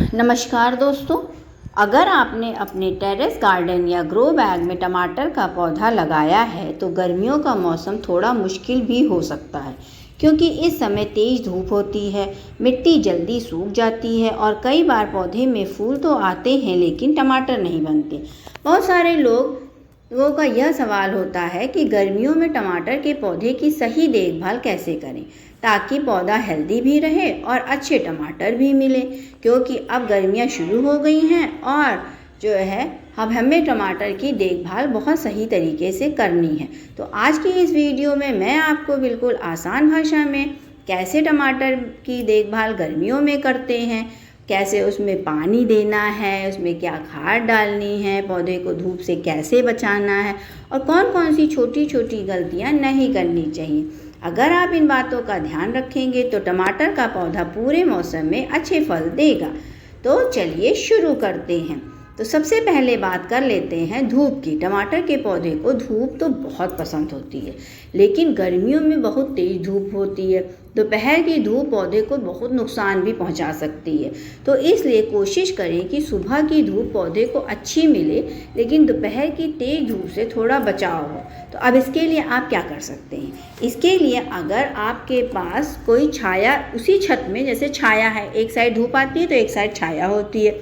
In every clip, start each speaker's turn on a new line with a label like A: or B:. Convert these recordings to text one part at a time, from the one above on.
A: नमस्कार दोस्तों। अगर आपने अपने टेरेस गार्डन या ग्रो बैग में टमाटर का पौधा लगाया है तो गर्मियों का मौसम थोड़ा मुश्किल भी हो सकता है, क्योंकि इस समय तेज़ धूप होती है, मिट्टी जल्दी सूख जाती है और कई बार पौधे में फूल तो आते हैं लेकिन टमाटर नहीं बनते। बहुत सारे लोगों का यह सवाल होता है कि गर्मियों में टमाटर के पौधे की सही देखभाल कैसे करें ताकि पौधा हेल्दी भी रहे और अच्छे टमाटर भी मिले, क्योंकि अब गर्मियां शुरू हो गई हैं और जो है अब हमें टमाटर की देखभाल बहुत सही तरीके से करनी है। तो आज की इस वीडियो में मैं आपको बिल्कुल आसान भाषा में कैसे टमाटर की देखभाल गर्मियों में करते हैं, कैसे उसमें पानी देना है, उसमें क्या खाद डालनी है, पौधे को धूप से कैसे बचाना है और कौन कौन सी छोटी छोटी गलतियां नहीं करनी चाहिए। अगर आप इन बातों का ध्यान रखेंगे तो टमाटर का पौधा पूरे मौसम में अच्छे फल देगा। तो चलिए शुरू करते हैं। तो सबसे पहले बात कर लेते हैं धूप की। टमाटर के पौधे को धूप तो बहुत पसंद होती है, लेकिन गर्मियों में बहुत तेज़ धूप होती है। दोपहर की धूप पौधे को बहुत नुकसान भी पहुंचा सकती है, तो इसलिए कोशिश करें कि सुबह की धूप पौधे को अच्छी मिले, लेकिन दोपहर की तेज़ धूप से थोड़ा बचाव हो। तो अब इसके लिए आप क्या कर सकते हैं? इसके लिए अगर आपके पास कोई छाया, उसी छत में जैसे छाया है, एक साइड धूप आती है तो एक साइड छाया होती है,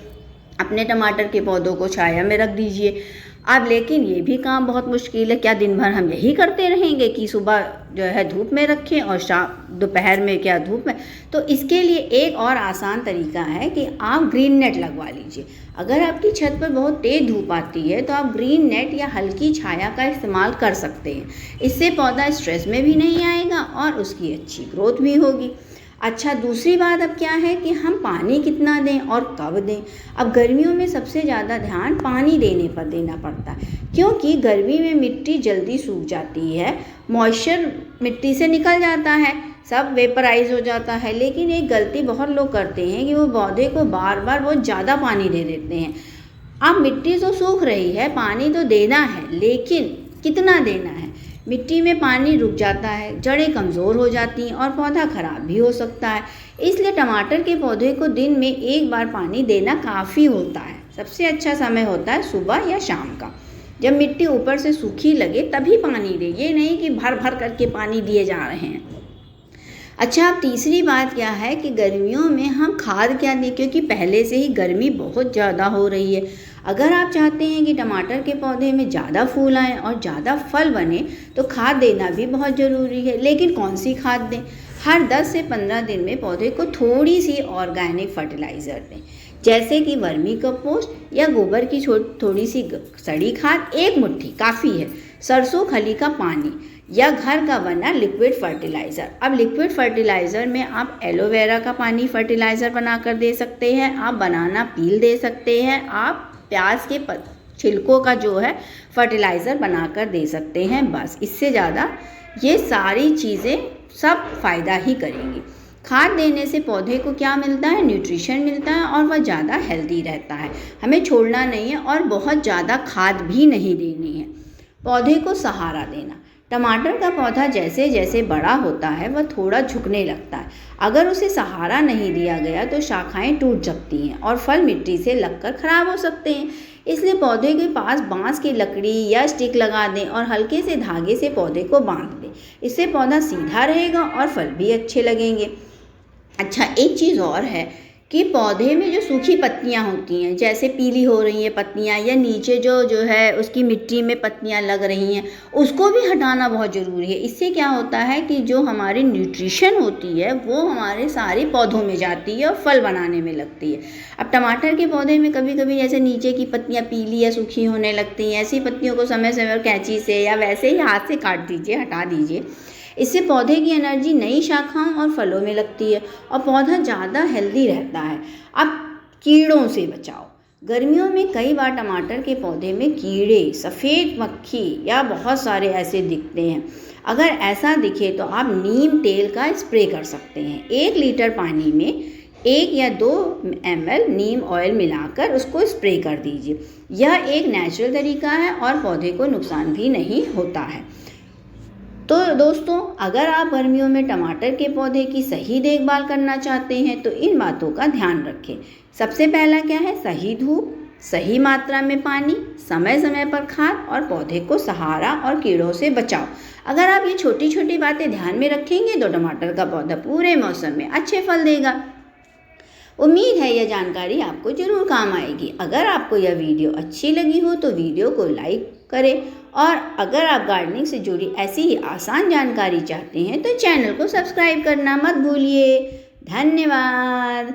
A: अपने टमाटर के पौधों को छाया में रख दीजिए। अब लेकिन ये भी काम बहुत मुश्किल है। क्या दिन भर हम यही करते रहेंगे कि सुबह जो है धूप में रखें और शाम दोपहर में क्या धूप में? तो इसके लिए एक और आसान तरीका है कि आप ग्रीन नेट लगवा लीजिए। अगर आपकी छत पर बहुत तेज़ धूप आती है तो आप ग्रीन नेट या हल्की छाया का इस्तेमाल कर सकते हैं। इससे पौधा स्ट्रेस में भी नहीं आएगा और उसकी अच्छी ग्रोथ भी होगी। अच्छा, दूसरी बात अब क्या है कि हम पानी कितना दें और कब दें। अब गर्मियों में सबसे ज़्यादा ध्यान पानी देने पर देना पड़ता है, क्योंकि गर्मी में मिट्टी जल्दी सूख जाती है, मॉइस्चर मिट्टी से निकल जाता है, सब वेपराइज हो जाता है। लेकिन एक गलती बहुत लोग करते हैं कि वो पौधे को बार बार बहुत ज़्यादा पानी दे देते हैं। अब मिट्टी तो सूख रही है, पानी तो देना है, लेकिन कितना देना है? मिट्टी में पानी रुक जाता है, जड़ें कमज़ोर हो जाती हैं और पौधा खराब भी हो सकता है। इसलिए टमाटर के पौधे को दिन में एक बार पानी देना काफ़ी होता है। सबसे अच्छा समय होता है सुबह या शाम का, जब मिट्टी ऊपर से सूखी लगे तभी पानी दें, ये नहीं कि भर भर करके पानी दिए जा रहे हैं। अच्छा, अब तीसरी बात क्या है कि गर्मियों में हम खाद क्या दें, क्योंकि पहले से ही गर्मी बहुत ज़्यादा हो रही है। अगर आप चाहते हैं कि टमाटर के पौधे में ज़्यादा फूल आएँ और ज़्यादा फल बने तो खाद देना भी बहुत ज़रूरी है। लेकिन कौन सी खाद दें? हर 10 से 15 दिन में पौधे को थोड़ी सी ऑर्गेनिक फर्टिलाइज़र दें, जैसे कि वर्मी कंपोस्ट या गोबर की थोड़ी सी सड़ी खाद, एक मुट्ठी काफ़ी है, सरसों खली का पानी या घर का बना लिक्विड फर्टिलाइज़र। अब लिक्विड फर्टिलाइज़र में आप एलोवेरा का पानी फर्टिलाइज़र बनाकर दे सकते हैं, आप बनाना पील दे सकते हैं, आप प्याज के छिलकों का जो है फर्टिलाइज़र बनाकर दे सकते हैं। बस इससे ज़्यादा ये सारी चीज़ें सब फ़ायदा ही करेंगी। खाद देने से पौधे को क्या मिलता है? न्यूट्रिशन मिलता है और वह ज़्यादा हेल्दी रहता है। हमें छोड़ना नहीं है और बहुत ज़्यादा खाद भी नहीं देनी है। पौधे को सहारा देना। टमाटर का पौधा जैसे जैसे बड़ा होता है वह थोड़ा झुकने लगता है। अगर उसे सहारा नहीं दिया गया तो शाखाएं टूट सकती हैं और फल मिट्टी से लगकर खराब हो सकते हैं। इसलिए पौधे के पास बांस की लकड़ी या स्टिक लगा दें और हल्के से धागे से पौधे को बांध दें। इससे पौधा सीधा रहेगा और फल भी अच्छे लगेंगे। अच्छा, एक चीज़ और है कि पौधे में जो सूखी पत्तियां होती हैं, जैसे पीली हो रही हैं पत्तियां या नीचे जो है उसकी मिट्टी में पत्तियां लग रही हैं, उसको भी हटाना बहुत ज़रूरी है। इससे क्या होता है कि जो हमारी न्यूट्रिशन होती है वो हमारे सारे पौधों में जाती है और फल बनाने में लगती है। अब टमाटर के पौधे में कभी कभी जैसे नीचे की पत्तियाँ पीली या सूखी होने लगती हैं, ऐसी पत्तियों को समय समय पर कैंची से या वैसे ही हाथ से काट दीजिए, हटा दीजिए। इससे पौधे की एनर्जी नई शाखाओं और फलों में लगती है और पौधा ज़्यादा हेल्दी रहता है। अब कीड़ों से बचाओ। गर्मियों में कई बार टमाटर के पौधे में कीड़े, सफ़ेद मक्खी या बहुत सारे ऐसे दिखते हैं। अगर ऐसा दिखे तो आप नीम तेल का स्प्रे कर सकते हैं। 1 लीटर पानी में 1 या 2 ml नीम ऑयल मिलाकर उसको स्प्रे कर दीजिए। यह एक नेचुरल तरीका है और पौधे को नुकसान भी नहीं होता है। तो दोस्तों, अगर आप गर्मियों में टमाटर के पौधे की सही देखभाल करना चाहते हैं तो इन बातों का ध्यान रखें। सबसे पहला क्या है, सही धूप, सही मात्रा में पानी, समय समय पर खाद और पौधे को सहारा और कीड़ों से बचाओ। अगर आप ये छोटी छोटी बातें ध्यान में रखेंगे तो टमाटर का पौधा पूरे मौसम में अच्छे फल देगा। उम्मीद है यह जानकारी आपको जरूर काम आएगी। अगर आपको यह वीडियो अच्छी लगी हो तो वीडियो को लाइक करें, और अगर आप गार्डनिंग से जुड़ी ऐसी ही आसान जानकारी चाहते हैं तो चैनल को सब्सक्राइब करना मत भूलिए। धन्यवाद।